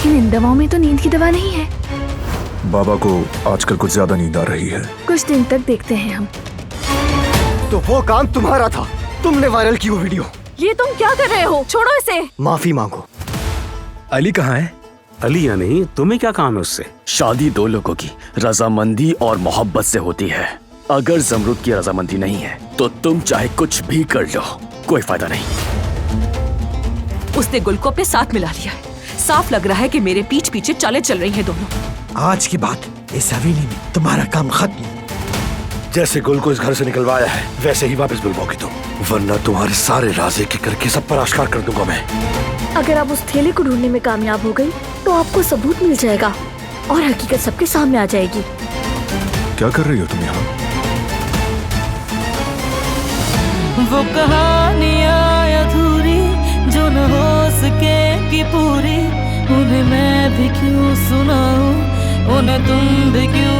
लेकिन इन दवाओं में तो नींद की दवा नहीं है। बाबा को आजकल कुछ ज्यादा नींद आ रही है। कुछ दिन तक देखते हैं हम। तो वो काम तुम्हारा था, तुमने वायरल की वो वीडियो। ये तुम क्या कर रहे हो? छोड़ो इसे। माफी मांगो। अली कहाँ है? अली या नहीं, तुम्हें क्या काम है उससे? शादी दो लोगों की रजामंदी और मोहब्बत से होती है। अगर जमरूद की रजामंदी नहीं है तो तुम चाहे कुछ भी कर लो, कोई फायदा नहीं। उसने गुल को अपने साथ मिला लिया है। साफ लग रहा है कि मेरे पीठ पीछे चालें चल रही हैं दोनों। आज की बात इस हवेली में तुम्हारा काम खत्म। जैसे गुल को इस घर से निकलवाया है वैसे ही वापस बुलवाओगी तुम, वरना तुम्हारे सारे राज एक एक करके सब पर आश्कार कर दूंगा मैं। अगर आप उस थैले को ढूंढने में कामयाब हो गई तो आपको सबूत मिल जाएगा और हकीकत सबके सामने आ जाएगी। क्या कर रही हो तुम यहाँ? वो कहानियाँ अधूरी जो न हो सके कि पूरी, उन्हें मैं भी क्यों सुनाऊं, उन्हें तुम भी क्यों